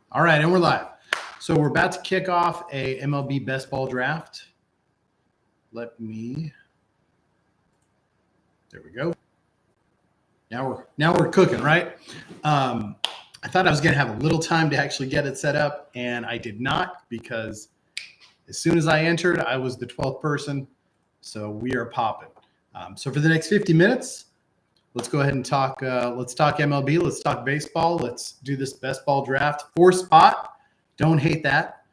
All right, and we're live. So we're about to kick off a MLB best ball draft. There we go. Now we're cooking, right? I thought I was going to have a little time to actually get it set up, and I did not, because as soon as I entered, I was the 12th person. So we are popping. So for the next 50 minutes, let's go ahead and talk. Let's talk MLB. Let's talk baseball. Let's do this best ball draft. 4 spot. Don't hate that.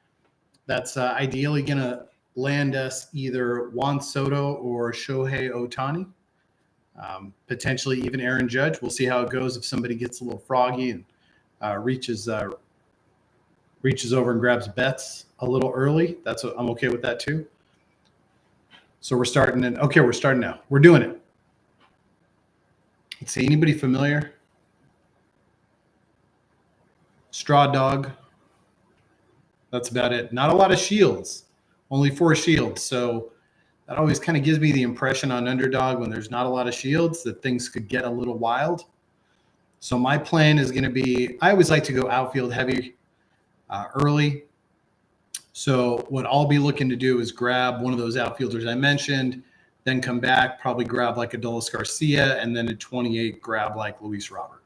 That's ideally going to land us either Juan Soto or Shohei Ohtani. Potentially even Aaron Judge. We'll see how it goes if somebody gets a little froggy and reaches over and grabs bets a little early. I'm okay with that too. So we're starting we're starting now. We're doing it. Let's see, anybody familiar? Straw Dog. That's about it. Not a lot of shields, only 4 shields. So that always kind of gives me the impression on Underdog, when there's not a lot of shields, that things could get a little wild. So my plan is going to be, I always like to go outfield heavy early. So what I'll be looking to do is grab one of those outfielders I mentioned, then come back, probably grab like Adolis Garcia, and then at 28, grab like Luis Robert.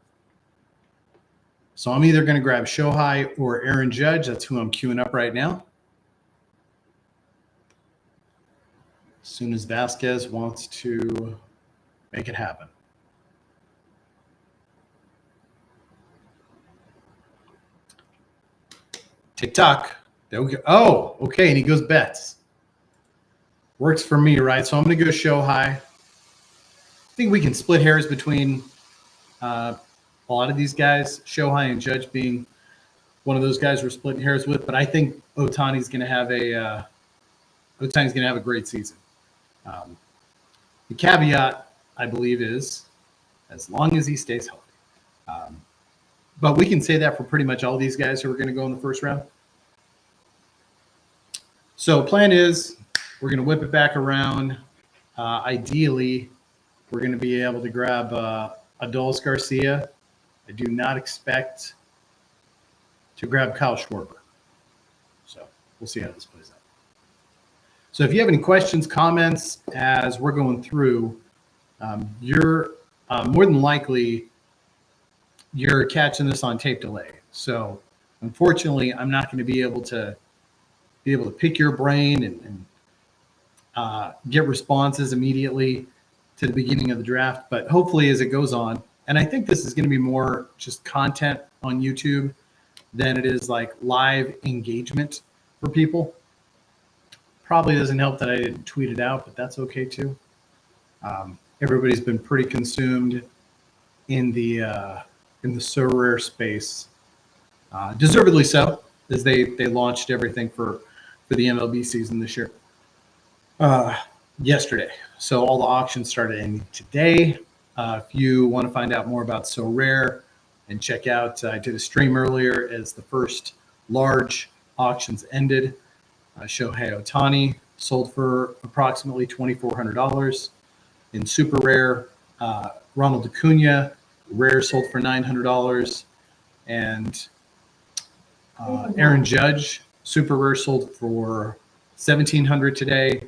So I'm either going to grab Shohei or Aaron Judge. That's who I'm queuing up right now. As soon as Vasquez wants to make it happen. TikTok. There we go. Oh, okay. And he goes bets. Works for me, right? So I'm going to go Shohei. I think we can split hairs between a lot of these guys, Shohei and Judge being one of those guys we're splitting hairs with. But I think Ohtani's going to have a great season. The caveat, I believe, is as long as he stays healthy. But we can say that for pretty much all these guys who are going to go in the first round. So plan is we're going to whip it back around. Ideally, we're going to be able to grab Adolis Garcia. I do not expect to grab Kyle Schwarber. So we'll see how this plays out. So if you have any questions, comments as we're going through, you're more than likely you're catching this on tape delay. So unfortunately, I'm not going to be able to pick your brain and get responses immediately to the beginning of the draft. But hopefully as it goes on, and I think this is going to be more just content on YouTube than it is like live engagement for people. Probably doesn't help that I didn't tweet it out, but that's okay too. Everybody's been pretty consumed in the so rare space, deservedly so, as they launched everything for the MLB season this year yesterday. So all the auctions started ending today. If you want to find out more about So Rare and check out, I did a stream earlier as the first large auctions ended. Shohei Ohtani sold for approximately $2,400. In Super Rare, Ronald Acuna, Rare sold for $900. And Aaron Judge, Super Rare, sold for $1,700 today.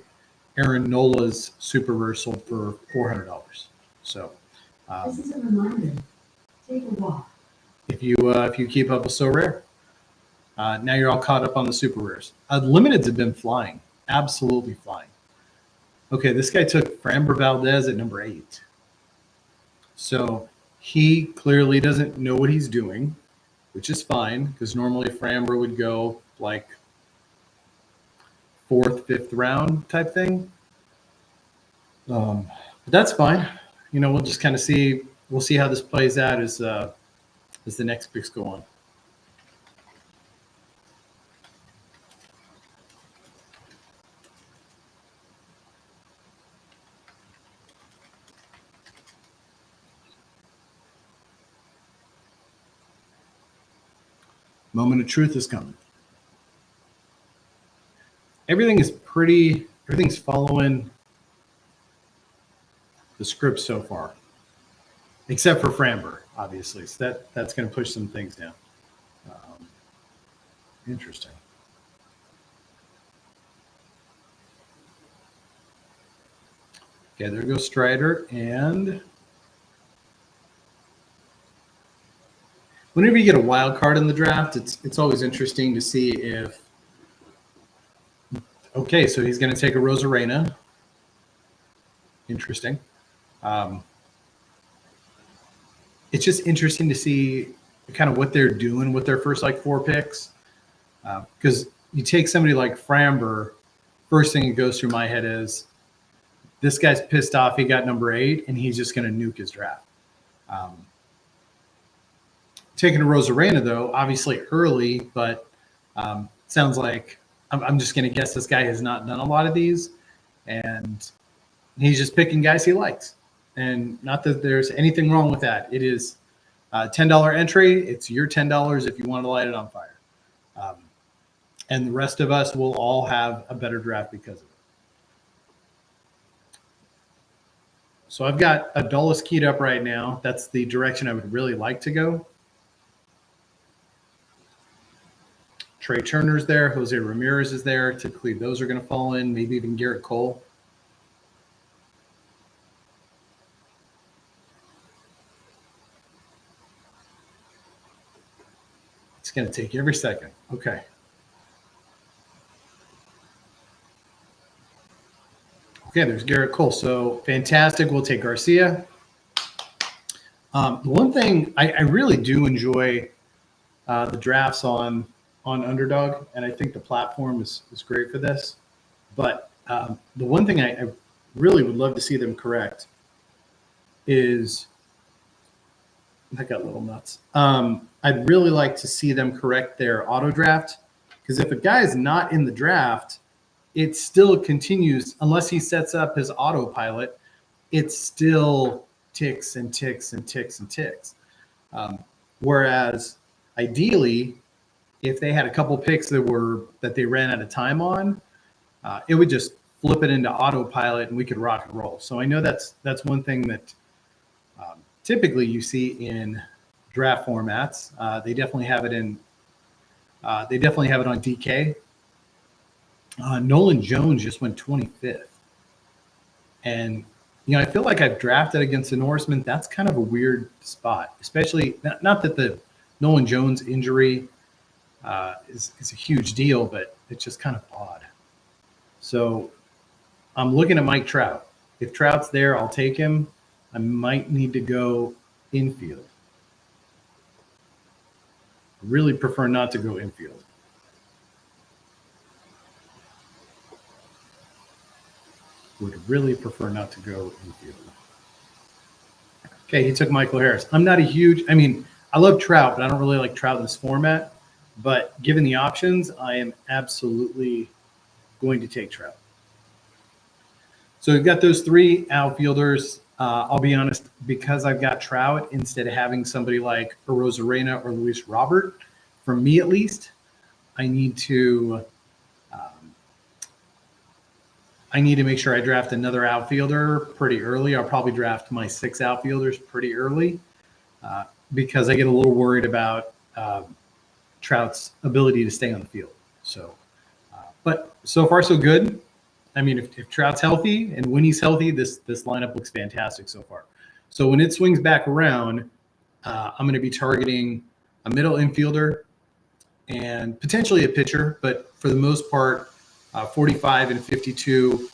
Aaron Nola's Super Rare sold for $400. So this is a reminder. Take a walk. If you keep up with So Rare, now you're all caught up on the Super Rares. Limiteds have been flying, absolutely flying. Okay, this guy took Framber Valdez at number 8. So he clearly doesn't know what he's doing, which is fine, because normally Framber would go like 4th, 5th round type thing. But that's fine. We'll just kind of see. We'll see how this plays out as the next picks go on. Moment of truth is coming. Everything's following the script so far, except for Framber, obviously. So that's going to push some things down. Interesting. Okay, there goes Strider. And whenever you get a wild card in the draft, it's always interesting to see if, okay, so he's going to take a Rosarena. Interesting. It's just interesting to see kind of what they're doing with their first like 4 picks. Because you take somebody like Framber, first thing that goes through my head is this guy's pissed off he got number 8 and he's just going to nuke his draft. Taking a Rosarena, though, obviously early, but sounds like I'm just going to guess this guy has not done a lot of these, and he's just picking guys he likes. And not that there's anything wrong with that. It is a $10 entry. It's your $10 if you want to light it on fire. And the rest of us will all have a better draft because of it. So I've got Adolis keyed up right now. That's the direction I would really like to go. Trey Turner's there. Jose Ramirez is there. Typically, those are going to fall in. Maybe even Garrett Cole. It's going to take every second. Okay. Okay, there's Garrett Cole. So fantastic. We'll take Garcia. The one thing I really do enjoy the drafts on Underdog, and I think the platform is great for this. But the one thing I really would love to see them correct is that got a little nuts. I'd really like to see them correct their auto draft, because if a guy is not in the draft, it still continues unless he sets up his autopilot. It still ticks and ticks and ticks and ticks. Whereas ideally, if they had a couple picks that they ran out of time on, it would just flip it into autopilot and we could rock and roll. So I know that's one thing that typically you see in draft formats. They definitely have it in. They definitely have it on DK. Nolan Jones just went 25th, and I feel like I've drafted against the Norseman. That's kind of a weird spot, especially not that the Nolan Jones injury is a huge deal, but it's just kind of odd. So I'm looking at Mike Trout. If Trout's there, I'll take him. I might need to go infield. Really prefer not to go infield. Would really prefer not to go infield. Okay, he took Michael Harris. I'm not a huge, I love Trout, but I don't really like Trout in this format. But given the options, I am absolutely going to take Trout. So we've got those 3 outfielders. I'll be honest, because I've got Trout, instead of having somebody like a Rosarena or Luis Robert, for me at least, I need to make sure I draft another outfielder pretty early. I'll probably draft my 6 outfielders pretty early because I get a little worried about Trout's ability to stay on the field. So, but so far so good. If Trout's healthy and when he's healthy, this lineup looks fantastic so far. So when it swings back around, I'm going to be targeting a middle infielder and potentially a pitcher, but for the most part, 45 and 52,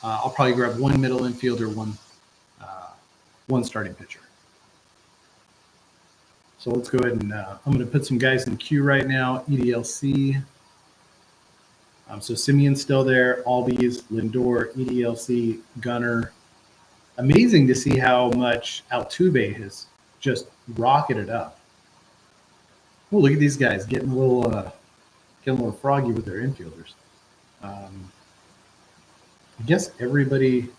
I'll probably grab one middle infielder, one starting pitcher. So let's go ahead and I'm going to put some guys in the queue right now. EDLC. So Simeon's still there. Albies, Lindor, EDLC, Gunner. Amazing to see how much Altuve has just rocketed up. Oh, look at these guys getting a little froggy with their infielders. I guess everybody.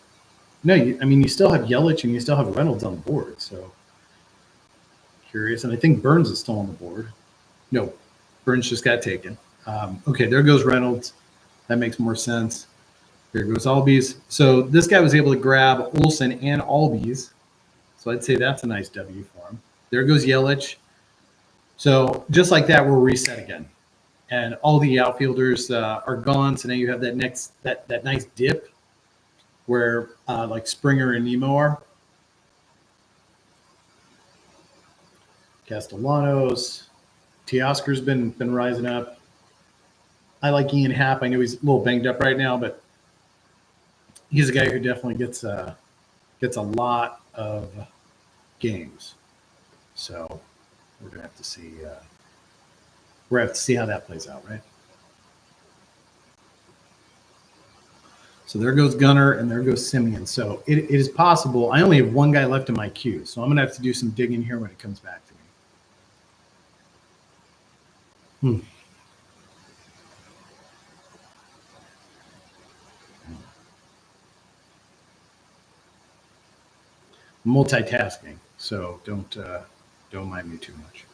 No, you still have Yelich and you still have Reynolds on the board. So curious, and I think Burns is still on the board. No, Burns just got taken. Okay, there goes Reynolds. That makes more sense. There goes Albies. So this guy was able to grab Olsen and Albies. So I'd say that's a nice W for him. There goes Yelich. So just like that, we'll reset again. and all the outfielders are gone. So now you have that nice dip where like Springer and Nemo are. Castellanos, Teoscar's been rising up. I like Ian Happ. I know he's a little banged up right now, but he's a guy who definitely gets a lot of games. So we're gonna have to see. We're gonna have to see how that plays out, right? So there goes Gunnar and there goes Simeon. So it is possible. I only have one guy left in my queue, so I'm gonna have to do some digging here when it comes back to me. Multitasking, so don't mind me too much.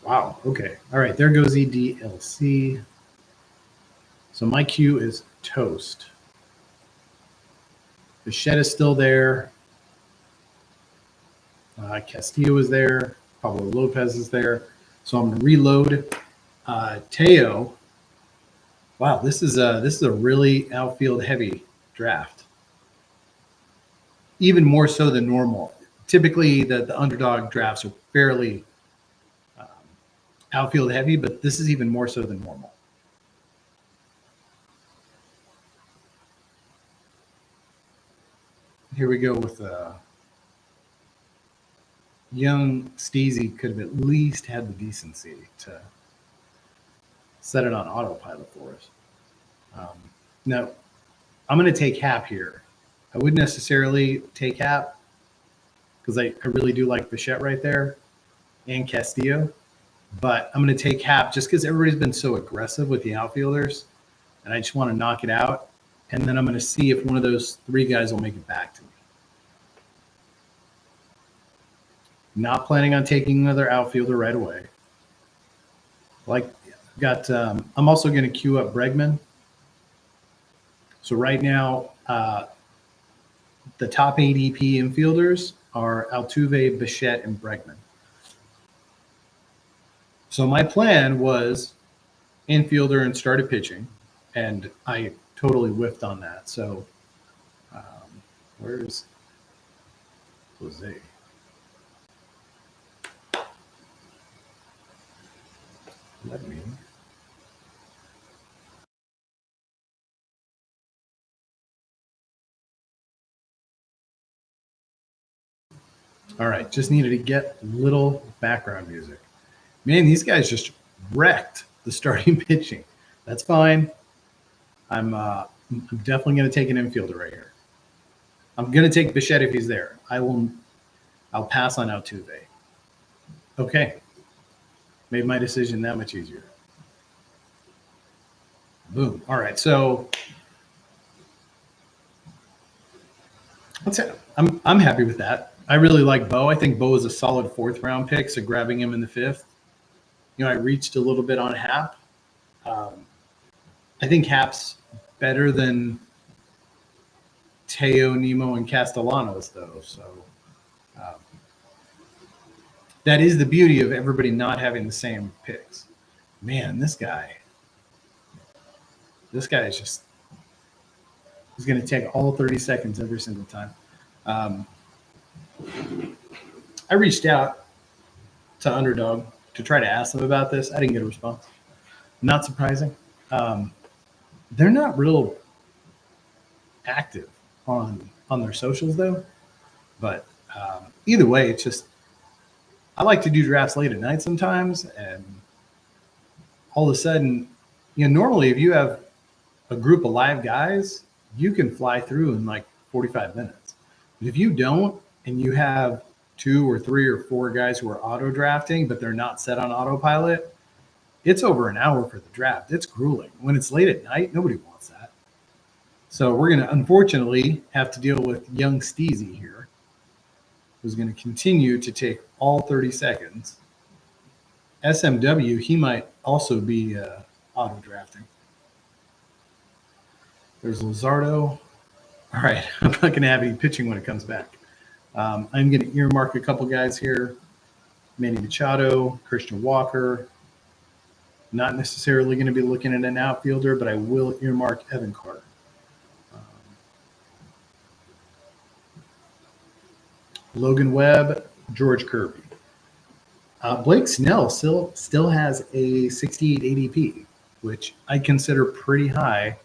Wow. Okay. All right. There goes EDLC. So my queue is toast. The shed is still there. Castillo is there. Pablo Lopez is there. So I'm going to reload. Teo. Wow, this is a really outfield heavy draft. Even more so than normal. Typically, the underdog drafts are fairly outfield heavy, but this is even more so than normal. Here we go with young Steezy could have at least had the decency to set it on autopilot for us. Now, I'm going to take Hap here. I wouldn't necessarily take Hap because I really do like Bichette right there and Castillo. But I'm going to take Hap just because everybody's been so aggressive with the outfielders, and I just want to knock it out. And then I'm going to see if one of those three guys will make it back to me. Not planning on taking another outfielder right away. I'm also going to queue up Bregman. So right now, the top ADP infielders are Altuve, Bichette, and Bregman. So my plan was infielder and started pitching, and I totally whiffed on that. So where's Jose? Let me. All right, just needed to get little background music. Man, these guys just wrecked the starting pitching. That's fine. I'm definitely going to take an infielder right here. I'm going to take Bichette if he's there. I'll pass on Altuve. Okay. Made my decision that much easier. Boom. All right. So I'm happy with that. I really like Bo. I think Bo is a solid 4th round pick. So grabbing him in the 5th. I reached a little bit on Hap. I think Hap's better than Teo, Nemo, and Castellanos, though. So that is the beauty of everybody not having the same picks. Man, this guy is just – he's going to take all 30 seconds every single time. I reached out to Underdog to try to ask them about this. I didn't get a response. Not surprising. They're not real active on their socials, though. But either way, it's just I like to do drafts late at night sometimes, and all of a sudden, normally if you have a group of live guys, you can fly through in like 45 minutes. But if you don't, and you have 2 or 3 or 4 guys who are auto drafting, but they're not set on autopilot, it's over an hour for the draft. It's grueling. When it's late at night, nobody wants that. So we're going to, unfortunately, have to deal with young Steezy here, who's going to continue to take all 30 seconds. SMW, he might also be auto drafting. There's Luzardo. All right, I'm not going to have any pitching when it comes back. I'm going to earmark a couple guys here. Manny Machado, Christian Walker. Not necessarily going to be looking at an outfielder, but I will earmark Evan Carter. Logan Webb, George Kirby. Blake Snell still has a 68 ADP, which I consider pretty high,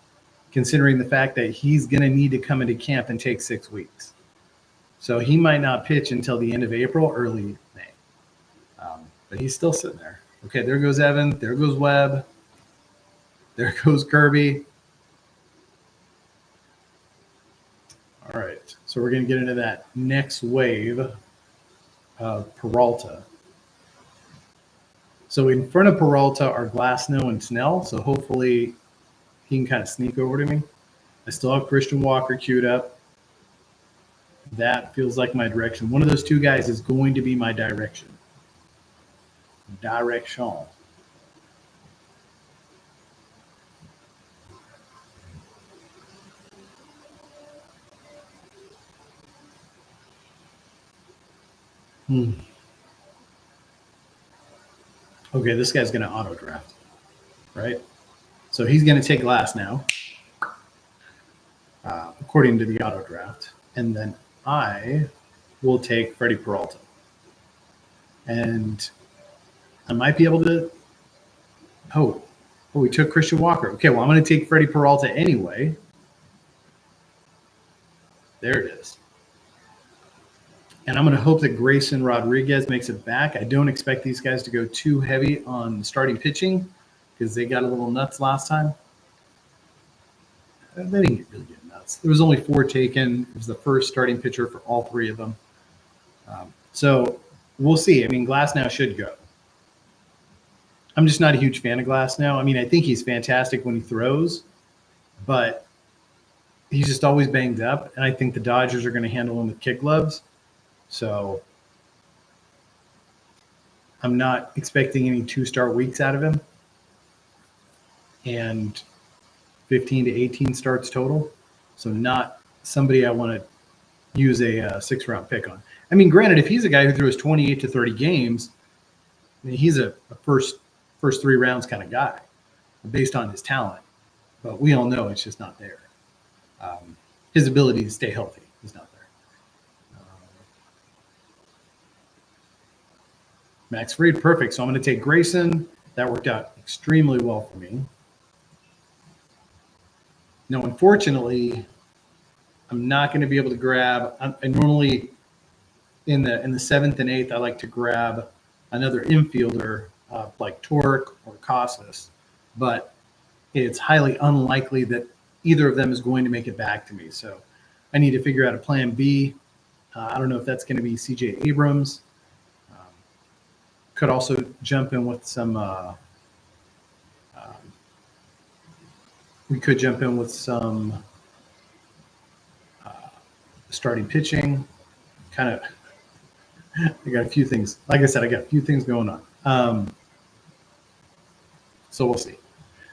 considering the fact that he's going to need to come into camp and take 6 weeks. So he might not pitch until the end of April, early May. But he's still sitting there. Okay, there goes Evan. There goes Webb. There goes Kirby. All right, so we're going to get into that next wave of Peralta. So in front of Peralta are Glasnow and Snell, so hopefully he can kind of sneak over to me. I still have Christian Walker queued up. That feels like my direction. One of those two guys is going to be my direction. Direction. Okay, this guy's going to auto draft, right? So he's going to take Glasnow, according to the auto draft. And then I will take Freddie Peralta. And I might be able to. Oh, we took Christian Walker. Okay, well, I'm going to take Freddie Peralta anyway. There it is. And I'm going to hope that Grayson Rodriguez makes it back. I don't expect these guys to go too heavy on starting pitching because they got a little nuts last time. They didn't really get nuts. There was only 4 taken. It was the first starting pitcher for all 3 of them. So we'll see. I mean, Glasnow should go. I'm just not a huge fan of Glasnow. I mean, I think he's fantastic when he throws, but he's just always banged up. And I think the Dodgers are going to handle him with kid gloves. So I'm not expecting any 2-start weeks out of him. And 15 to 18 starts total. So not somebody I want to use a 6-round pick on. I mean, granted, if he's a guy who throws 28 to 30 games, I mean, he's a first 3 rounds kind of guy based on his talent. But we all know it's just not there. His ability to stay healthy is not there. Max Fried, perfect. So I'm going to take Grayson. That worked out extremely well for me. Now, unfortunately, I'm not going to be able to grab. I normally in the 7th and 8th, I like to grab another infielder like Torque or Casas, but it's highly unlikely that either of them is going to make it back to me. So I need to figure out a plan B. I don't know if that's going to be CJ Abrams. Could also jump in with some. We could jump in with some starting pitching. Kind of. I got a few things. Like I said, I got a few things going on. So we'll see.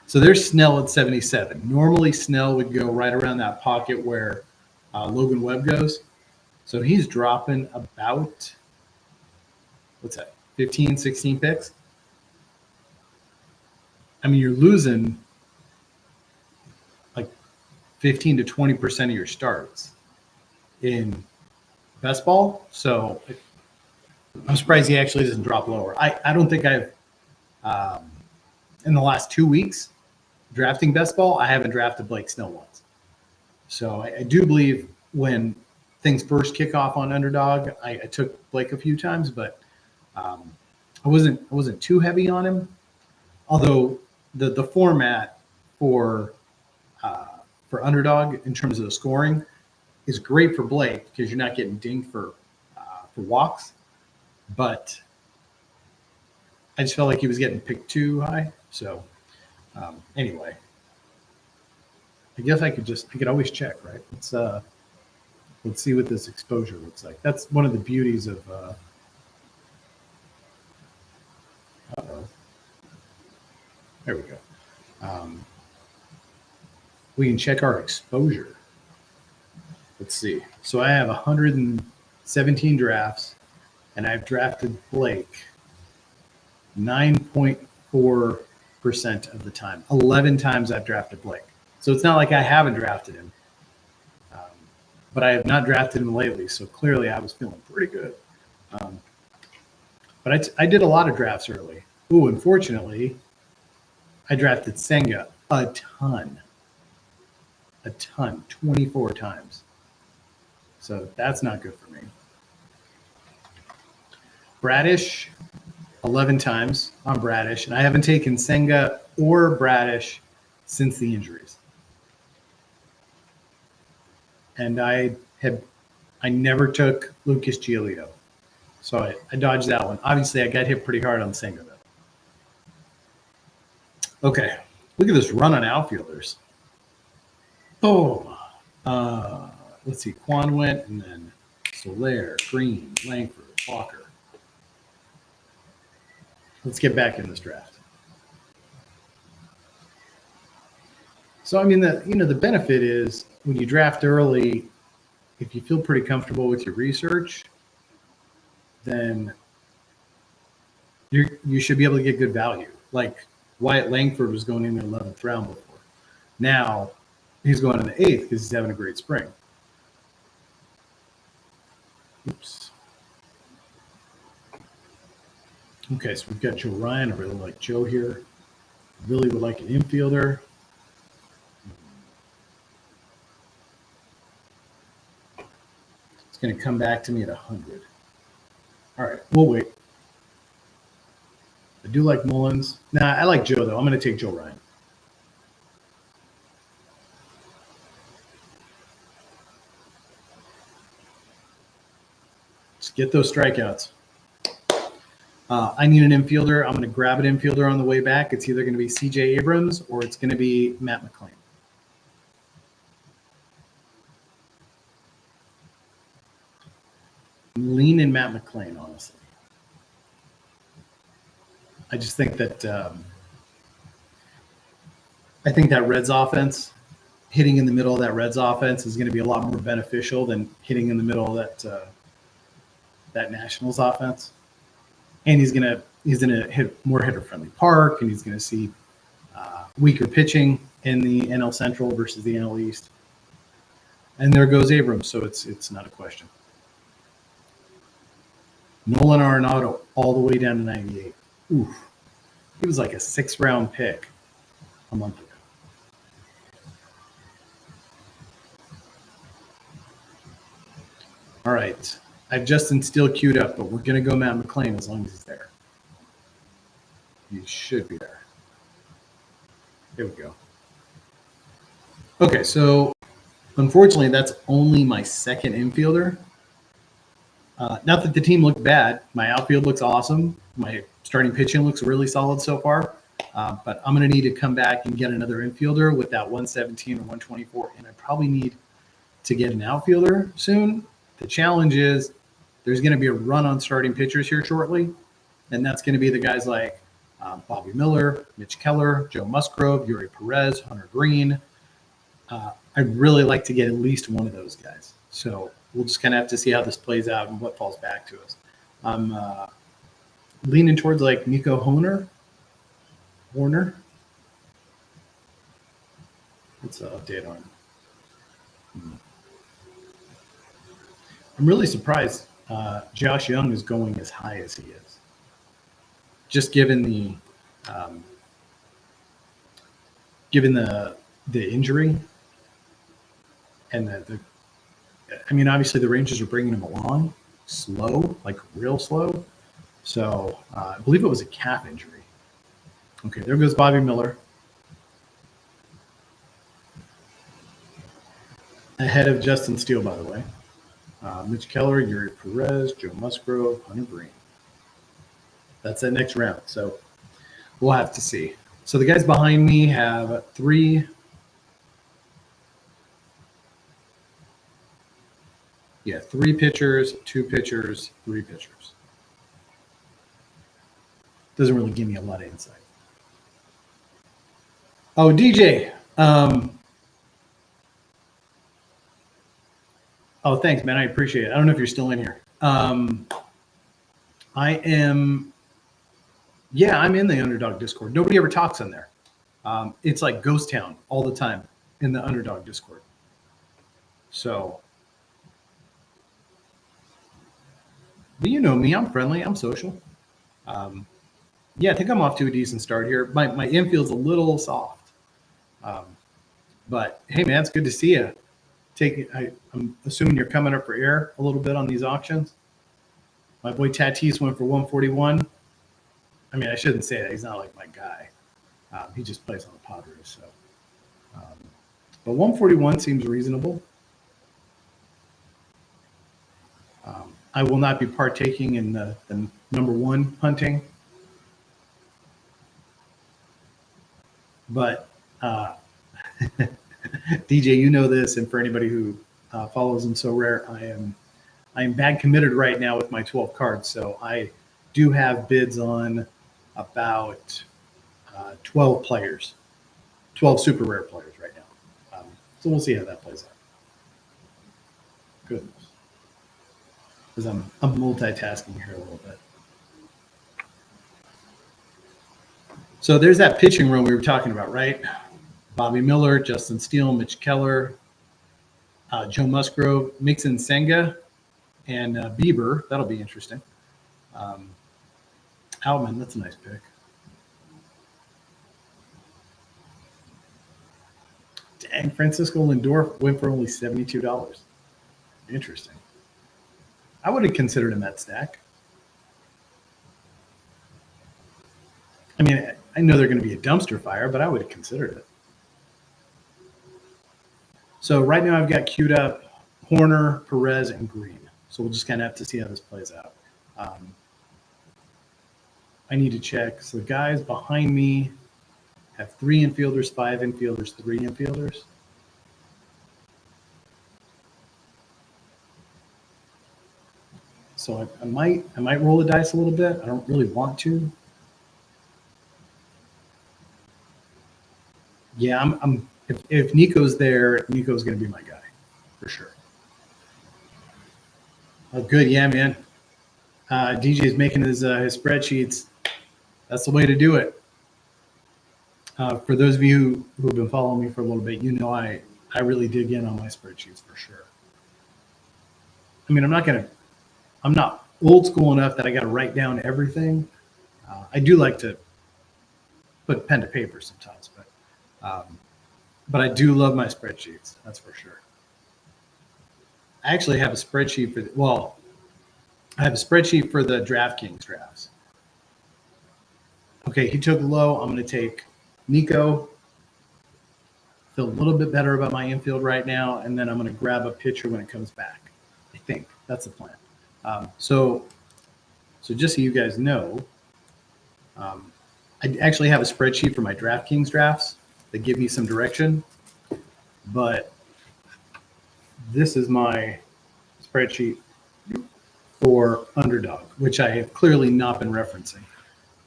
So there's Snell at 77. Normally Snell would go right around that pocket where Logan Webb goes. So he's dropping about, what's that, 15, 16 picks? I mean, you're losing like 15 to 20% of your starts in best ball. So I'm surprised he actually doesn't drop lower. I don't think I've, in the last 2 weeks, drafting best ball, I haven't drafted Blake Snell once. So I do believe when things first kick off on Underdog, I took Blake a few times, but I wasn't too heavy on him. Although the format for Underdog in terms of the scoring is great for Blake because you're not getting dinged for walks, but I just felt like he was getting picked too high. So anyway, I guess I could always check, right? Let's see what this exposure looks like. That's one of the beauties of there we go. We can check our exposure. Let's see. So I have 100 and 17 drafts, and I've drafted Blake 9.4% of the time. 11 times I've drafted Blake. So it's not like I haven't drafted him. But I have not drafted him lately, so clearly I was feeling pretty good. But I did a lot of drafts early. Ooh, unfortunately, I drafted Senga a ton, 24 times. So that's not good for me. Bradish, 11 times on Bradish, and I haven't taken Senga or Bradish since the injuries. And I never took Lucas Giolito. So I dodged that one. Obviously, I got hit pretty hard on Senga, though. Okay, look at this run on outfielders. Boom. Let's see. Quan went, and then Soler, Green, Langford, Walker. Let's get back in this draft. So, I mean, the benefit is when you draft early, if you feel pretty comfortable with your research, then you should be able to get good value. Like Wyatt Langford was going in the 11th round before. Now he's going in the 8th because he's having a great spring. Oops. Okay, so we've got Joe Ryan. I really like Joe here. Really would like an infielder. It's going to come back to me at 100. All right, we'll wait. I do like Mullins. Nah, I like Joe, though. I'm going to take Joe Ryan. Let's get those strikeouts. I need an infielder. I'm going to grab an infielder on the way back. It's either going to be C.J. Abrams or it's going to be Matt McClain. I'm leaning Matt McClain, honestly. I just think that Reds offense, hitting in the middle of that Reds offense is going to be a lot more beneficial than hitting in the middle of that Nationals offense. And he's gonna hit more hitter-friendly park, and he's gonna see weaker pitching in the NL Central versus the NL East. And there goes Abrams, so it's not a question. Nolan Arenado all the way down to 98. Oof. He was like a 6th-round pick a month ago. All right. I have Justin Steele queued up, but we're going to go Matt McClain as long as he's there. He should be there. There we go. Okay, so unfortunately, that's only my second infielder. Not that the team looked bad. My outfield looks awesome. My starting pitching looks really solid so far. But I'm going to need to come back and get another infielder with that 117 or 124, and I probably need to get an outfielder soon. The challenge is there's going to be a run on starting pitchers here shortly, and that's going to be the guys like Bobby Miller, Mitch Keller, Joe Musgrove, Yuri Perez, Hunter Green. I'd really like to get at least one of those guys. So we'll just kind of have to see how this plays out and what falls back to us. I'm leaning towards like Nico Hoerner. What's the update on? I'm really surprised Josh Young is going as high as he is. Just given the injury and obviously the Rangers are bringing him along slow, like real slow. So I believe it was a calf injury. Okay, there goes Bobby Miller. Ahead of Justin Steele, by the way. Mitch Keller, Yuri Perez, Joe Musgrove, Hunter Green. That's that next round. So we'll have to see. So the guys behind me have three pitchers, 2 pitchers, 3 pitchers. Doesn't really give me a lot of insight. Oh, DJ. Oh, thanks, man. I appreciate it. I don't know if you're still in here. I am. Yeah, I'm in the Underdog Discord. Nobody ever talks in there. It's like ghost town all the time in the Underdog Discord. So, but you know me. I'm friendly. I'm social. Yeah, I think I'm off to a decent start here. My infield's a little soft. But hey, man, it's good to see you. I'm assuming you're coming up for air a little bit on these auctions. My boy Tatis went for 141. I mean, I shouldn't say that. He's not like my guy. He just plays on the Padres. So, but 141 seems reasonable. I will not be partaking in the number one hunting. But DJ, you know this, and for anybody who follows him so rare, I am bad committed right now with my 12 cards. So I do have bids on about 12 players, 12 super rare players right now. So we'll see how that plays out. Goodness. Because I'm multitasking here a little bit. So there's that pitching room we were talking about, right? Bobby Miller, Justin Steele, Mitch Keller, Joe Musgrove, Mixon Senga, and Bieber. That'll be interesting. Outman, that's a nice pick. Dang, Francisco Lindor went for only $72. Interesting. I would have considered him that stack. I mean, I know they're going to be a dumpster fire, but I would have considered it. So right now I've got queued up Horner, Perez, and Green. So we'll just kind of have to see how this plays out. I need to check. So the guys behind me have 3 infielders, 5 infielders, 3 infielders. So I might roll the dice a little bit. I don't really want to. Yeah, if Nico's there, Nico's going to be my guy for sure. Oh, good. Yeah, man. DJ's making his spreadsheets. That's the way to do it. For those of you who have been following me for a little bit, you know I really dig in on my spreadsheets for sure. I mean, I'm not old school enough that I got to write down everything. I do like to put pen to paper sometimes, but I do love my spreadsheets. That's for sure. I actually have a spreadsheet I have a spreadsheet for the DraftKings drafts. Okay, he took low. I'm going to take Nico. Feel a little bit better about my infield right now, and then I'm going to grab a pitcher when it comes back. I think that's the plan. So just so you guys know, I actually have a spreadsheet for my DraftKings drafts that give me some direction, but this is my spreadsheet for Underdog, which I have clearly not been referencing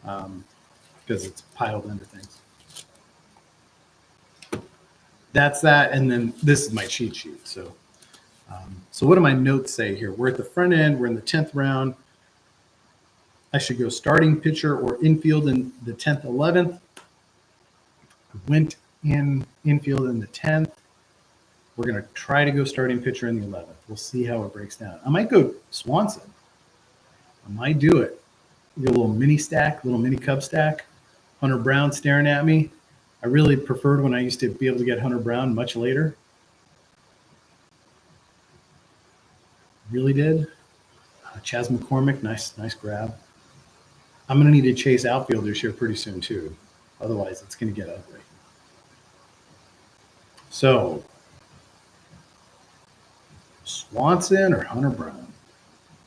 because it's piled under things. That's that, and then this is my cheat sheet. So what do my notes say here? We're at the front end. We're in the 10th round. I should go starting pitcher or infield in the 10th, 11th. I went in infield in the 10th. We're going to try to go starting pitcher in the 11th. We'll see how it breaks down. I might go Swanson. I might do it. Get a little mini stack, little mini Cub stack. Hunter Brown staring at me. I really preferred when I used to be able to get Hunter Brown much later. Really did. Chas McCormick, nice grab. I'm going to need to chase outfielders here pretty soon too. Otherwise, it's going to get ugly. So, Swanson or Hunter Brown?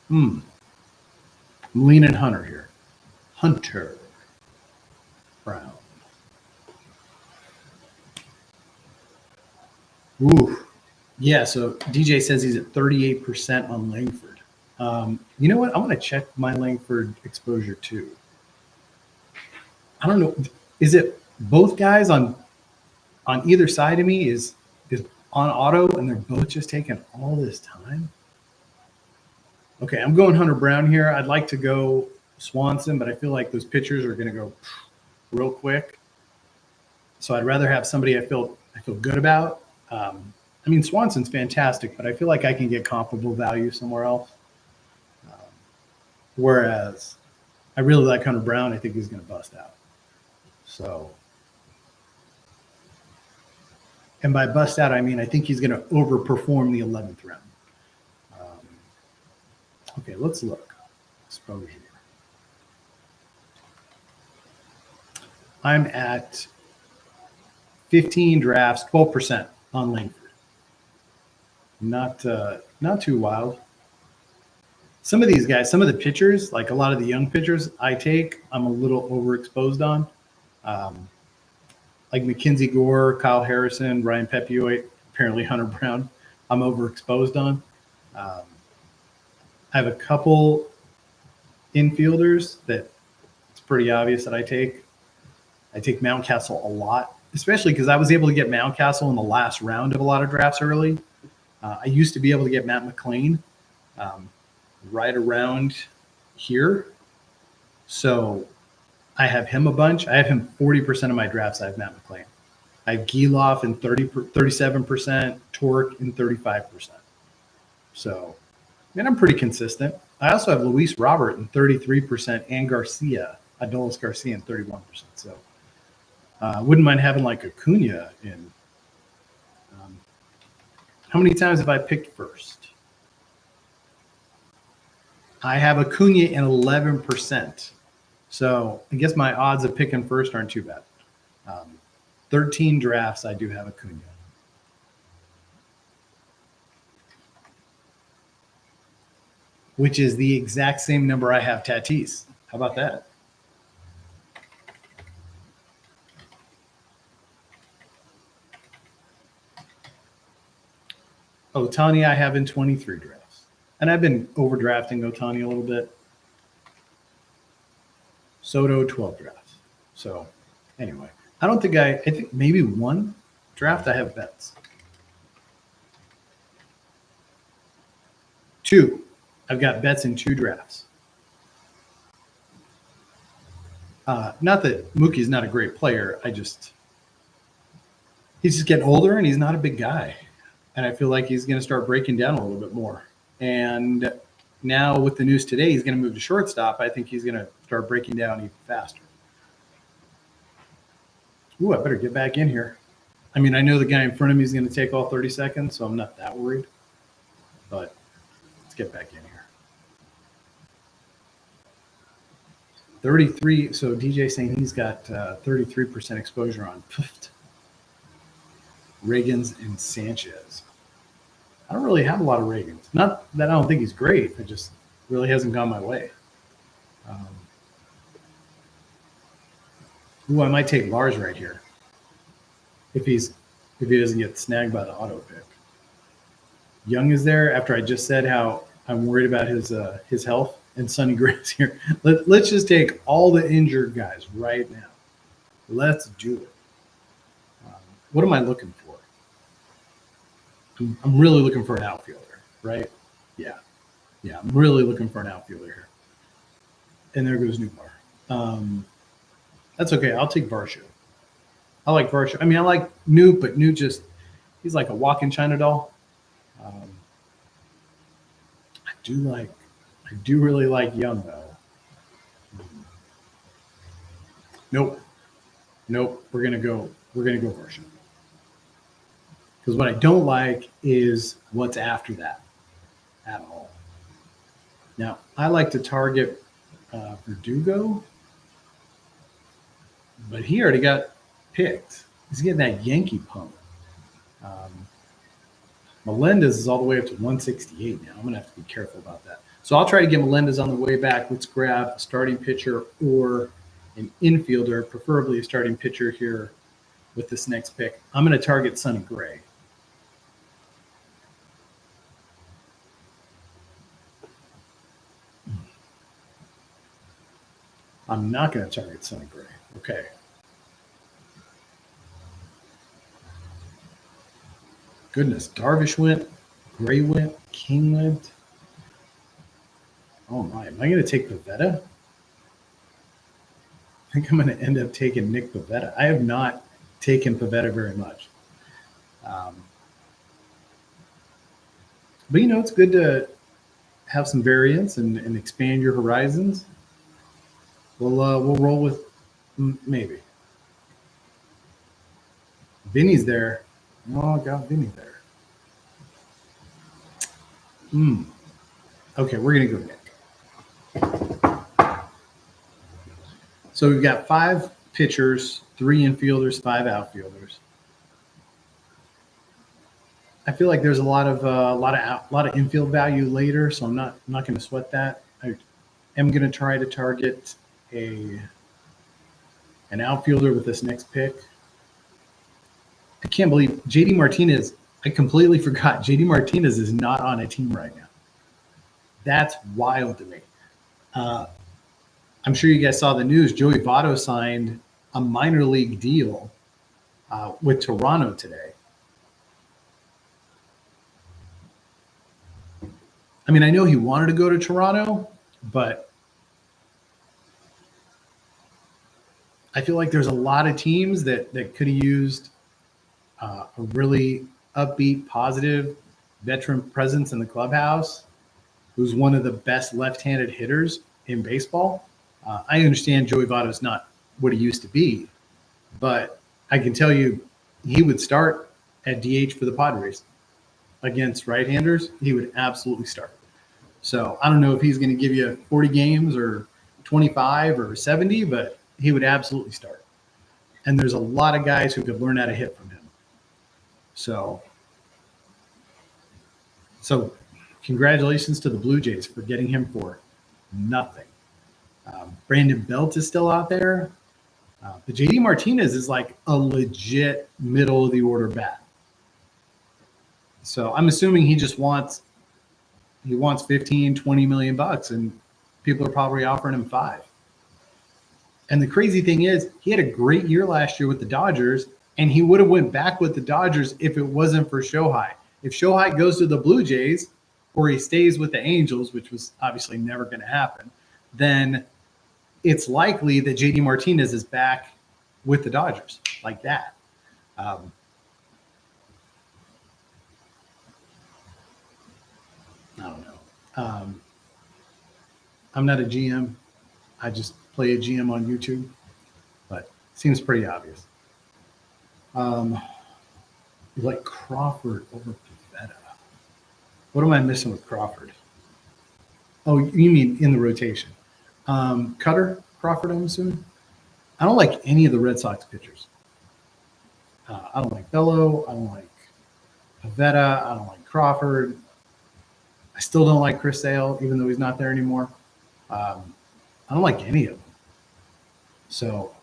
I'm leaning Hunter here. Hunter Brown. Ooh. Yeah, so DJ says he's at 38% on Langford. You know what? I'm going to check my Langford exposure too. I don't know. Is it both guys on either side of me is on auto, and they're both just taking all this time. Okay, I'm going Hunter Brown here. I'd like to go Swanson, but I feel like those pitchers are going to go real quick. So I'd rather have somebody I feel good about. I mean, Swanson's fantastic, but I feel like I can get comparable value somewhere else. Whereas I really like Hunter Brown. I think he's going to bust out. So, and by bust out, I mean I think he's going to overperform the 11th round. Okay, let's look. Exposure. I'm at 15 drafts, 12% on Langford. Not too wild. Some of these guys, some of the pitchers, like a lot of the young pitchers I take, I'm a little overexposed on. Like Mackenzie Gore, Kyle Harrison, Ryan Pepiot, apparently Hunter Brown, I'm overexposed on. I have a couple infielders that it's pretty obvious that I take. I take Mountcastle a lot, especially because I was able to get Mountcastle in the last round of a lot of drafts early. I used to be able to get Matt McLean right around here. So I have him a bunch. I have him 40% of my drafts. I have Matt McLean. I have Geloff in 37%, Torque in 35%. So, man, I'm pretty consistent. I also have Luis Robert in 33% and Garcia, Adolis Garcia in 31%. So I wouldn't mind having like Acuna in. How many times have I picked first? I have Acuna in 11%. So I guess my odds of picking first aren't too bad. 13 drafts, I do have Acuna. Which is the exact same number I have Tatis. How about that? Ohtani I have in 23 drafts. And I've been overdrafting Ohtani a little bit. Soto, 12 drafts. So anyway, I don't think I think maybe one draft I have bets. 2, I've got bets in 2 drafts. Not that Mookie's not a great player. He's just getting older and he's not a big guy. And I feel like he's going to start breaking down a little bit more. And now with the news today, he's going to move to shortstop. I think he's going to start breaking down even faster. Ooh, I better get back in here. I mean, I know the guy in front of me is going to take all 30 seconds, so I'm not that worried. But let's get back in here. 33. So DJ saying he's got 33% exposure on Reagans and Sanchez. I don't really have a lot of Reagans. Not that I don't think he's great. It just really hasn't gone my way. Ooh, I might take Lars right here. If he doesn't get snagged by the auto pick. Young is there after I just said how I'm worried about his health, and Sonny Gray's here. Let's just take all the injured guys right now. Let's do it. What am I looking for? I'm really looking for an outfielder, right? Yeah, I'm really looking for an outfielder here. And there goes Newbar. That's okay. I'll take Varsho. I like Varsho. I mean, I like Newt, but Newt he's like a walking China doll. I do really like Young though. Nope. We're gonna go Varsho. Because what I don't like is what's after that at all. Now, I like to target Verdugo, but he already got picked. He's getting that Yankee pump. Melendez is all the way up to 168 now. I'm going to have to be careful about that. So I'll try to get Melendez on the way back. Let's grab a starting pitcher or an infielder, preferably a starting pitcher here with this next pick. I'm going to target Sonny Gray. I'm not going to target Sonny Gray. Okay. Goodness, Darvish went, Gray went, King went. Oh my, am I going to take Pavetta? I think I'm going to end up taking Nick Pavetta. I have not taken Pavetta very much. But it's good to have some variance and expand your horizons. We'll roll with maybe. Vinny's there. Oh, I got Vinny there. Okay, we're gonna go Nick. So we've got 5 pitchers, 3 infielders, 5 outfielders. I feel like there's a lot of infield value later, so I'm not going to sweat that. I am going to try to target an outfielder with this next pick. I can't believe JD Martinez. I completely forgot JD Martinez is not on a team right now. That's wild to me. I'm sure you guys saw the news. Joey Votto signed a minor league deal with Toronto today. I mean, I know he wanted to go to Toronto, but I feel like there's a lot of teams that could have used a really upbeat, positive veteran presence in the clubhouse, who's one of the best left-handed hitters in baseball. I understand Joey Votto is not what he used to be, but I can tell you he would start at DH for the Padres against right-handers. He would absolutely start. So I don't know if he's going to give you 40 games or 25 or 70, but he would absolutely start. And there's a lot of guys who could learn how to hit from him. So congratulations to the Blue Jays for getting him for nothing. Brandon Belt is still out there. But JD Martinez is like a legit middle of the order bat. So I'm assuming he wants 15, 20 million bucks, and people are probably offering him 5. And the crazy thing is, he had a great year last year with the Dodgers, and he would have went back with the Dodgers if it wasn't for Shohei. If Shohei goes to the Blue Jays or he stays with the Angels, which was obviously never going to happen, then it's likely that JD Martinez is back with the Dodgers like that. I don't know. I'm not a GM. I just play a GM on YouTube, but it seems pretty obvious. You like Crawford over Pavetta. What am I missing with Crawford? Oh, you mean in the rotation? Cutter Crawford, I'm assuming. I don't like any of the Red Sox pitchers. I don't like Bello. I don't like Pavetta. I don't like Crawford. I still don't like Chris Sale, even though he's not there anymore. I don't like any of them. So,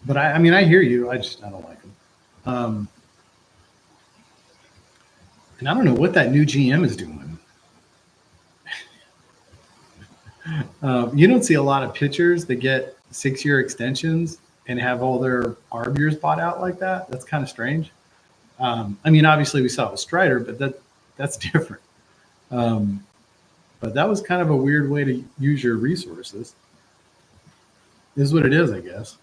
but I mean, I hear you. I don't like them. And I don't know what that new GM is doing. You don't see a lot of pitchers that get 6-year extensions and have all their ARB years bought out like that. That's kind of strange. I mean, obviously we saw it with Strider, but that's different. But that was kind of a weird way to use your resources. Is what it is, I guess.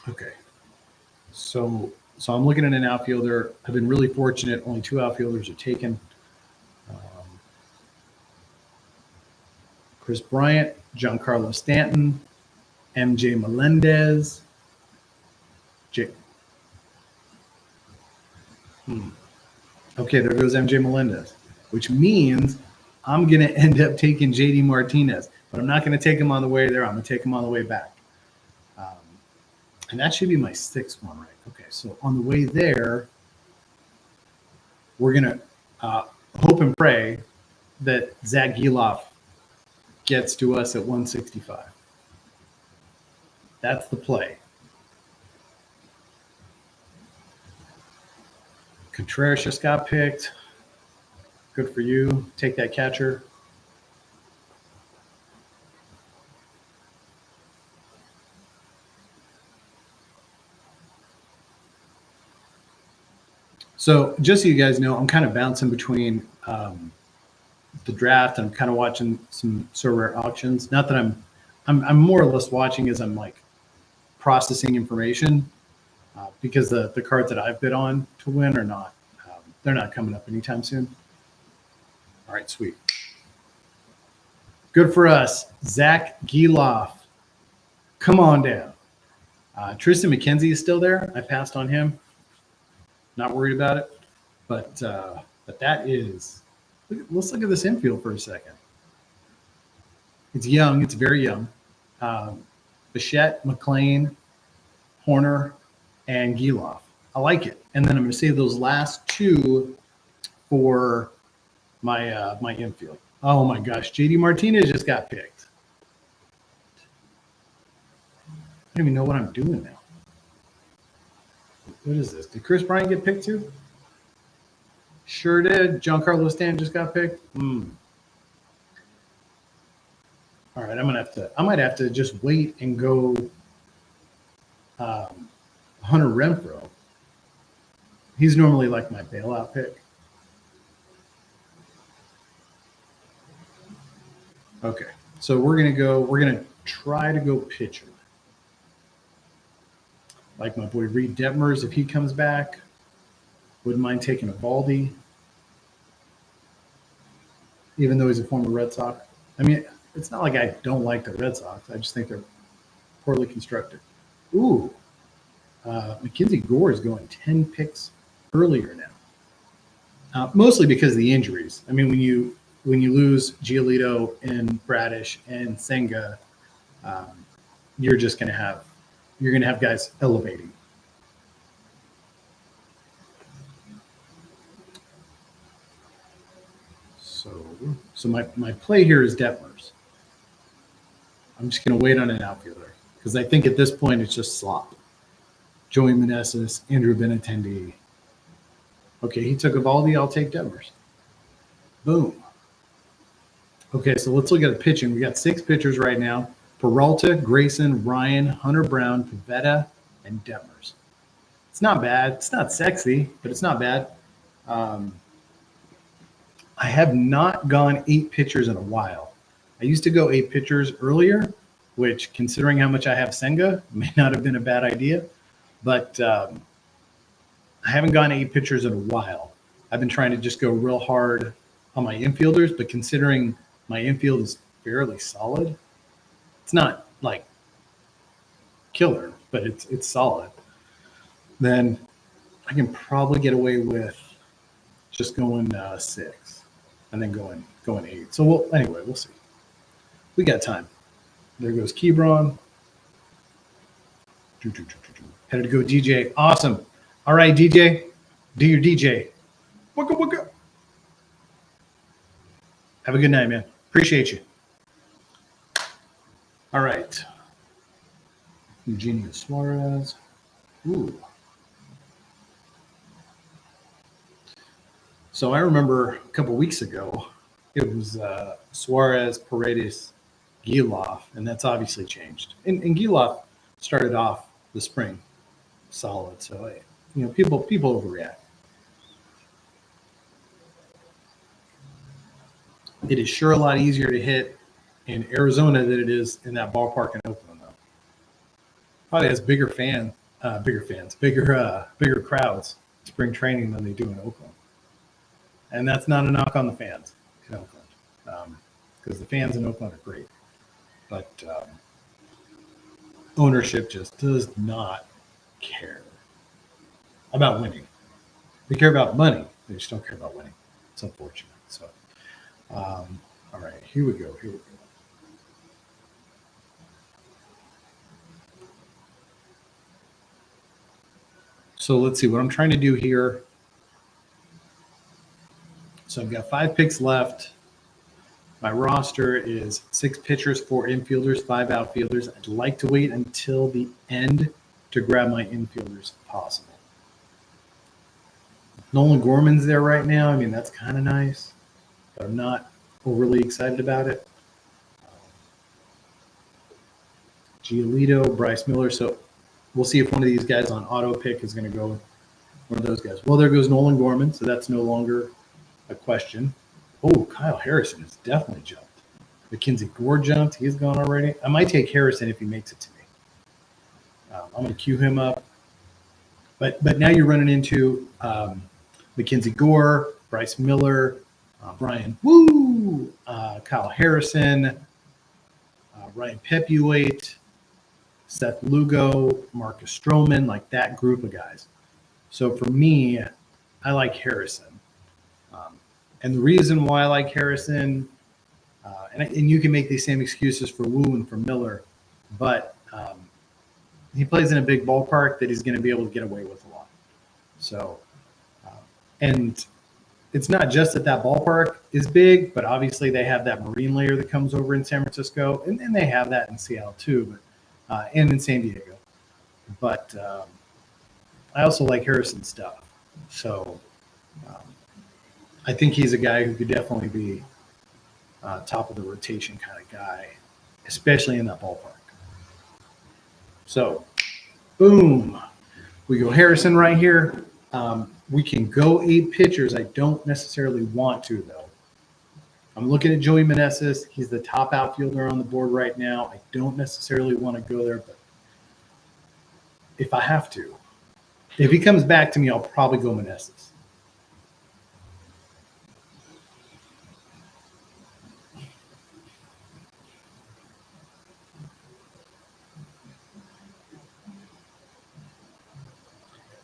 Okay. So I'm looking at an outfielder. I've been really fortunate. Only 2 outfielders are taken. Chris Bryant, Giancarlo Stanton, MJ Melendez. Okay, there goes MJ Melendez, which means I'm going to end up taking JD Martinez. But I'm not going to take him on the way there. I'm going to take him on the way back. And that should be my 6th one, right? Okay, so on the way there, we're going to hope and pray that Zach Gelof gets to us at 165. That's the play. Contreras just got picked. Good for you. Take that catcher. So just so you guys know, I'm kind of bouncing between the draft and I'm kind of watching some so rare auctions. Not that I'm more or less watching as I'm like processing information because the cards that I've bid on to win are not they're not coming up anytime soon. All right, sweet. Good for us. Zach Geloff. Come on down. Tristan McKenzie is still there. I passed on him. Not worried about it. But that is, let's look at this infield for a second. It's young. It's very young. Bichette, McLean, Horner, and Geloff. I like it. And then I'm going to save those last two for my my infield. Oh my gosh, JD Martinez just got picked. I don't even know what I'm doing now. What is this? Did Chris Bryant get picked too? Sure did. Giancarlo Stanton just got picked. All right, I might have to just wait and go Hunter Renfroe. He's normally like my bailout pick. Okay, so we're gonna try to go pitcher. Like my boy Reed Detmers, if he comes back, wouldn't mind taking a Baldy, even though he's a former Red Sox. I mean, it's not like I don't like the Red Sox. I just think they're poorly constructed. Ooh, Mackenzie Gore is going 10 picks earlier now, mostly because of the injuries. I mean, when you lose Giolito and Bradish and Senga, you're gonna have guys elevating. So my play here is Detmers. I'm just gonna wait on an outfielder because I think at this point it's just slop. Joey Meneses, Andrew Benintendi. Okay, he took Evaldi. I'll take Detmers. Boom. Okay, so let's look at the pitching. We got 6 pitchers right now: Peralta, Grayson, Ryan, Hunter Brown, Pivetta, and Detmers. It's not bad. It's not sexy, but it's not bad. I have not gone 8 pitchers in a while. I used to go 8 pitchers earlier, which, considering how much I have Senga, may not have been a bad idea. But I haven't gone 8 pitchers in a while. I've been trying to just go real hard on my infielders, but considering my infield is fairly solid, it's not like killer, but it's solid, then I can probably get away with just going 6 and then going 8. So we'll see. We got time. There goes Kebron. Had to go DJ. Awesome. All right, DJ. Do your DJ. Waka waka. Have a good night, man. Appreciate you. All right. Eugenio Suarez. Ooh. So I remember a couple weeks ago, it was Suarez, Paredes, Geloff, and that's obviously changed. And Geloff started off the spring solid. So, people overreact. It is sure a lot easier to hit in Arizona than it is in that ballpark in Oakland, though. Probably has bigger crowds spring training than they do in Oakland. And that's not a knock on the fans in Oakland, because the fans in Oakland are great. But ownership just does not care about winning. They care about money. They just don't care about winning. It's unfortunate. So, all right, here we go. So let's see what I'm trying to do here. So I've got 5 picks left. My roster is 6 pitchers, 4 infielders, 5 outfielders. I'd like to wait until the end to grab my infielders if possible. Nolan Gorman's there right now. I mean, that's kind of nice, but I'm not overly excited about it. Giolito, Bryce Miller. So we'll see if one of these guys on auto pick is going to go One of those guys. Well, there goes Nolan Gorman, so that's no longer a question. Oh, Kyle Harrison has definitely jumped. Mackenzie Gore jumped. He's gone already. I might take Harrison if he makes it to me. I'm going to queue him up. But now you're running into Mackenzie Gore, Bryce Miller, Brian Woo, Kyle Harrison, Ryan Pepuate, Seth Lugo, Marcus Stroman, like that group of guys. So for me, I like Harrison. And the reason why I like Harrison, and you can make these same excuses for Woo and for Miller, but he plays in a big ballpark that he's going to be able to get away with a lot. So, and it's not just that ballpark is big, but obviously they have that marine layer that comes over in San Francisco, and they have that in Seattle too, but and in San Diego. But I also like Harrison's stuff. So I think he's a guy who could definitely be top of the rotation kind of guy, especially in that ballpark. So, boom. We go Harrison right here. We can go 8 pitchers. I don't necessarily want to, though. I'm looking at Joey Meneses. He's the top outfielder on the board right now. I don't necessarily want to go there, but if I have to. If he comes back to me, I'll probably go Meneses.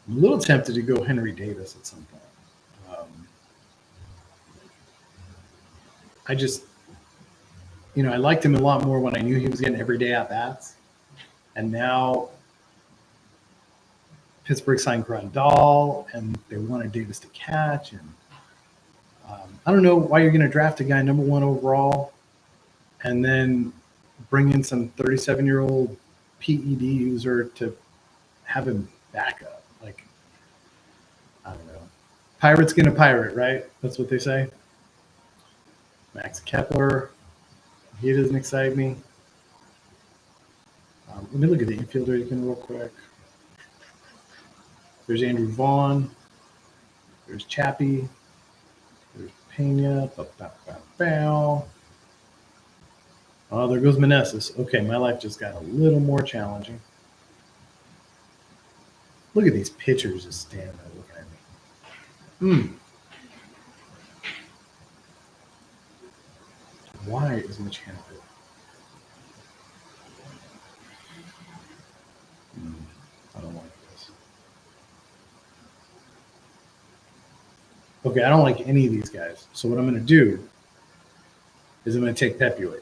I'm a little tempted to go Henry Davis at some point. I just, I liked him a lot more when I knew he was getting everyday at-bats. And now Pittsburgh signed Grandal, and they wanted Davis to catch. And I don't know why you're going to draft a guy number 1 overall and then bring in some 37-year-old PED user to have him back up. Like, I don't know. Pirate's going to pirate, right? That's what they say. Max Kepler, he doesn't excite me. Let me look at the infielder again real quick. There's Andrew Vaughn. There's Chappie. There's Pena. Oh, there goes Meneses. Okay, my life just got a little more challenging. Look at these pitchers just standing there looking at me. Why is Mitch Haniger? I don't like this. Okay, I don't like any of these guys. So what I'm going to do is I'm going to take Pepuate,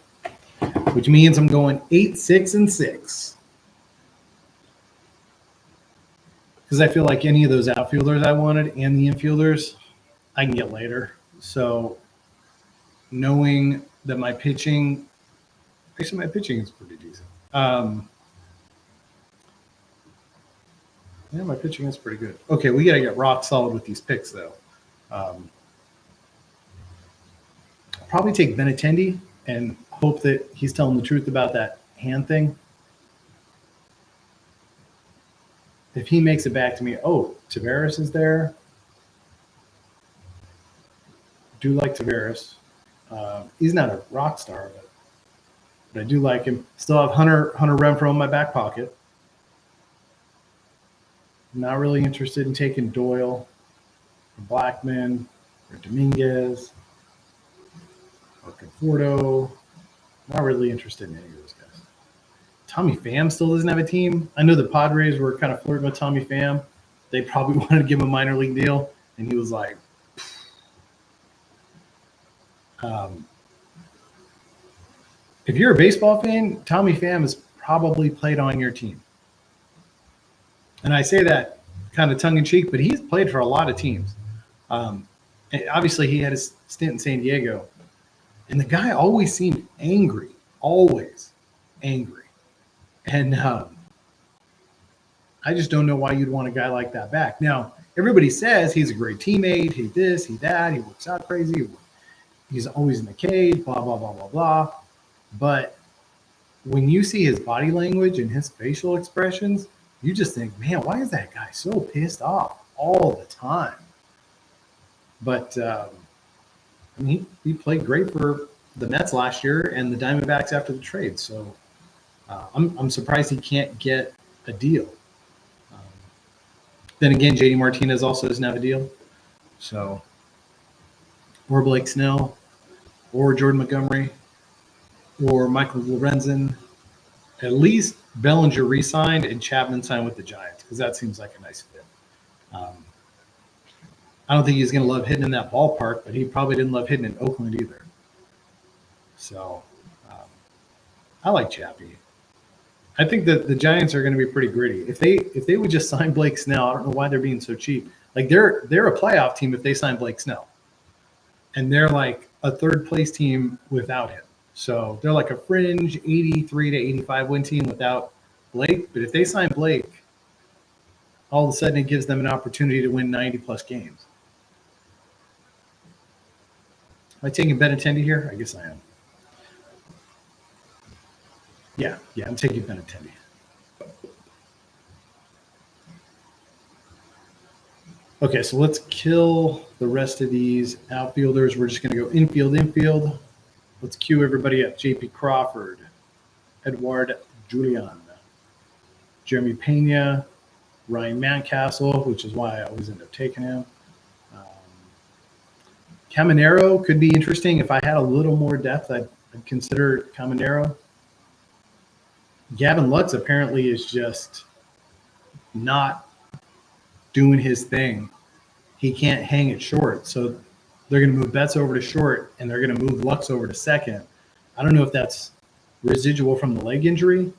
which means I'm going 8, 6, and 6. Because I feel like any of those outfielders I wanted and the infielders I can get later. So knowing that my pitching is pretty decent. Yeah, my pitching is pretty good. Okay, we got to get rock solid with these picks, though. I'll probably take Benintendi and hope that he's telling the truth about that hand thing. If he makes it back to me, Tavares is there. Do like Tavares. He's not a rock star, but I do like him. Still have Hunter Renfroe in my back pocket. Not really interested in taking Doyle or Blackman or Dominguez or Conforto. Not really interested in any of those guys. Tommy Pham still doesn't have a team. I know the Padres were kind of flirting with Tommy Pham. They probably wanted to give him a minor league deal, and he was like, if you're a baseball fan, Tommy Pham has probably played on your team. And I say that kind of tongue-in-cheek, but he's played for a lot of teams. Obviously, he had his stint in San Diego. And the guy always seemed angry, always angry. And I just don't know why you'd want a guy like that back. Now, everybody says he's a great teammate, he this, he that, he works out crazy, he's always in the cage, blah, blah, blah, blah, blah. But when you see his body language and his facial expressions, you just think, man, why is that guy so pissed off? all the time. But I mean, he played great for the Mets last year and the Diamondbacks after the trade. So I'm surprised he can't get a deal. Um, then again, JD Martinez also doesn't have a deal. So, or Blake Snell, or Jordan Montgomery, or Michael Lorenzen. At least Bellinger re-signed and Chapman signed with the Giants because that seems like a nice fit. I don't think he's going to love hitting in that ballpark, but he probably didn't love hitting in Oakland either. So um, I like Chappie. I think that the Giants are going to be pretty gritty. If they would just sign Blake Snell, I don't know why they're being so cheap. Like they're a playoff team if they sign Blake Snell, and they're like a third place team without him. So they're like a fringe 83 to 85 win team without Blake. But if they sign Blake, all of a sudden it gives them an opportunity to win 90 plus games. Am I taking Benintendi here? I guess I am. Yeah, I'm taking Benintendi. Okay, so let's kill the rest of these outfielders. We're just going to go infield. Let's cue everybody up. J.P. Crawford, Edward Julian, Jeremy Pena, Ryan Mountcastle, which is why I always end up taking him. Caminero could be interesting. If I had a little more depth, I'd consider Caminero. Gavin Lux apparently is just not doing his thing. He can't hang it short. So they're going to move Betts over to short, and they're going to move Lux over to second. I don't know if that's residual from the leg injury.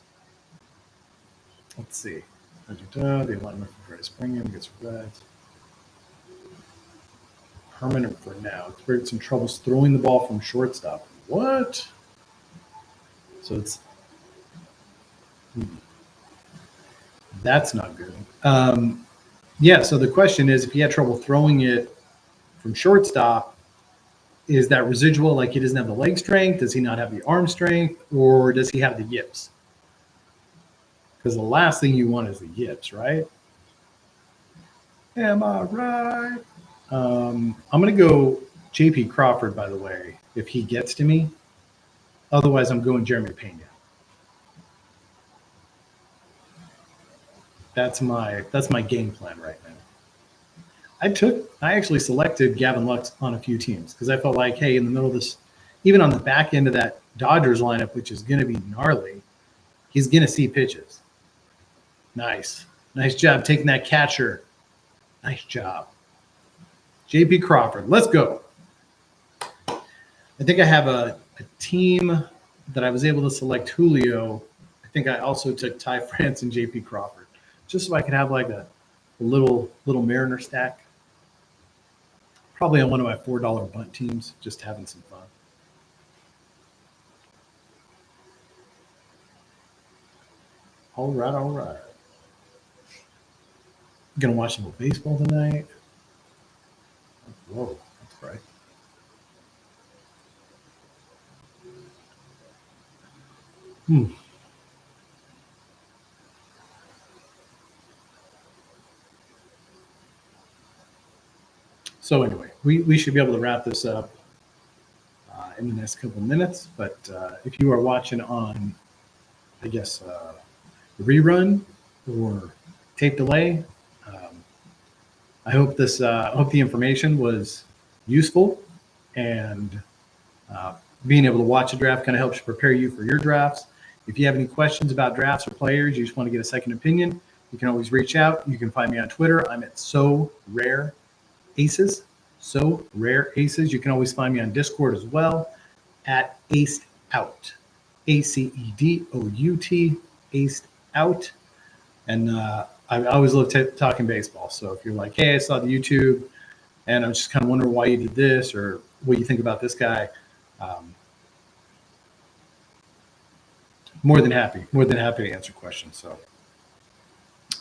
Let's see. The alignment for Curtis Springham gets red. Permanent for now. Experienced some troubles throwing the ball from shortstop. What? So it's that's not good. Yeah. So the question is, if he had trouble throwing it from shortstop, is that residual? Like he doesn't have the leg strength? Does he not have the arm strength? Or does he have the yips? Because the last thing you want is the yips, right? Am I right? I'm going to go J.P. Crawford, by the way, if he gets to me. Otherwise, I'm going Jeremy Pena. That's my game plan right now. I actually selected Gavin Lux on a few teams because I felt like, hey, in the middle of this, even on the back end of that Dodgers lineup, which is going to be gnarly, he's going to see pitches. Nice job taking that catcher. Nice job. J.P. Crawford, let's go. I think I have a team that I was able to select Julio. I think I also took Ty France and J.P. Crawford, just so I could have like a little Mariner stack. Probably on one of my $4 bunt teams, just having some fun. All right. Gonna watch some baseball tonight. Whoa, that's right. So anyway, we should be able to wrap this up in the next couple of minutes. But if you are watching on, I guess, rerun or tape delay, I hope the information was useful, and being able to watch a draft kind of helps prepare you for your drafts. If you have any questions about drafts or players, you just want to get a second opinion, you can always reach out. You can find me on Twitter. I'm at So Rare Aces. You can always find me on Discord as well at Aced Out. ACEDOUT, Aced Out. And I always love talking baseball. So if you're like, hey, I saw the YouTube and I'm just kind of wondering why you did this or what you think about this guy, more than happy to answer questions. So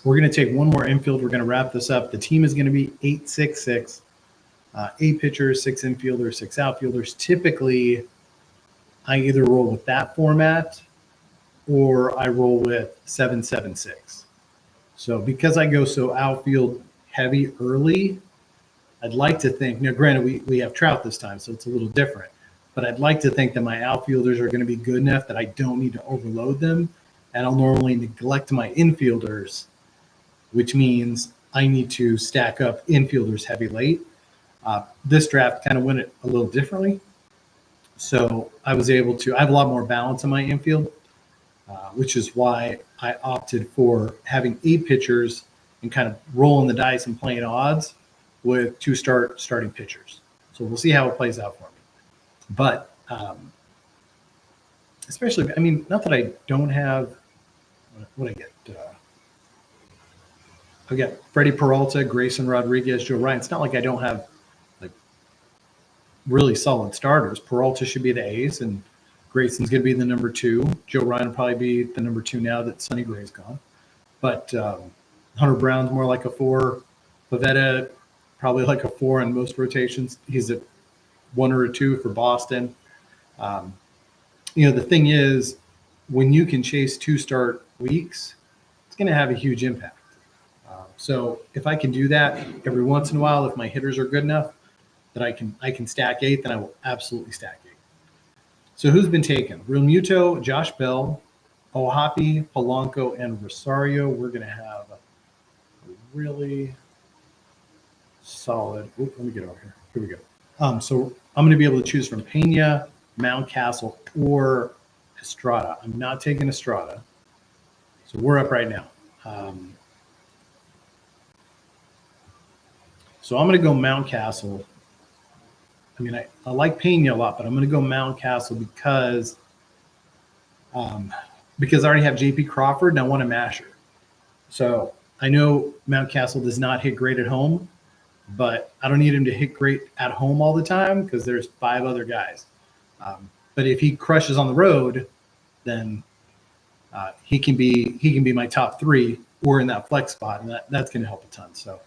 we're going to take one more infield. We're going to wrap this up. The team is going to be 8-6-6, 8 pitchers, 6 infielders, 6 outfielders. Typically, I either roll with that format or I roll with 7-7-6. So because I go so outfield heavy early, I'd like to think, now granted, we have Trout this time, so it's a little different, but I'd like to think that my outfielders are going to be good enough that I don't need to overload them. And I'll normally neglect my infielders, which means I need to stack up infielders heavy late. This draft kind of went it a little differently. So I was able to, I have a lot more balance in my infield, which is why I opted for having 8 pitchers and kind of rolling the dice and playing odds with 2 starting pitchers. So we'll see how it plays out for me. But especially, I mean, not that I don't have, what I get? I got Freddie Peralta, Grayson Rodriguez, Joe Ryan. It's not like I don't have like really solid starters. Peralta should be the ace, and Grayson's going to be the number 2. Joe Ryan will probably be the number 2 now that Sonny Gray's gone. But Hunter Brown's more like a 4. Pavetta, probably like a 4 in most rotations. He's a 1 or a 2 for Boston. The thing is, when you can chase 2 start weeks, it's going to have a huge impact. So if I can do that every once in a while, if my hitters are good enough that I can stack 8, then I will absolutely stack 8. So who's been taken? Real Muto, Josh Bell, Ohapi, Polanco, and Rosario. We're going to have a really solid. Let me get over here. Here we go. So I'm going to be able to choose from Pena, Mountcastle, or Estrada. I'm not taking Estrada. So we're up right now. So I'm going to go Mountcastle. I mean, I like Pena a lot, but I'm going to go Mountcastle because I already have J.P. Crawford and I want a masher. So I know Mountcastle does not hit great at home, but I don't need him to hit great at home all the time because there's 5 other guys. But if he crushes on the road, then he can be my top 3 or in that flex spot, and that's going to help a ton. So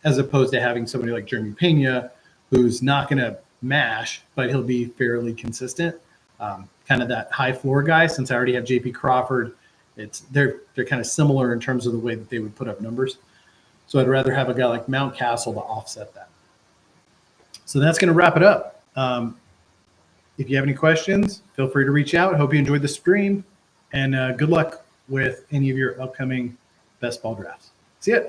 as opposed to having somebody like Jeremy Pena, who's not going to mash, but he'll be fairly consistent, kind of that high floor guy. Since I already have J.P. Crawford, they're kind of similar in terms of the way that they would put up numbers. So I'd rather have a guy like Mountcastle to offset that. So that's going to wrap it up. If you have any questions, feel free to reach out. Hope you enjoyed the stream, and good luck with any of your upcoming best ball drafts. See ya.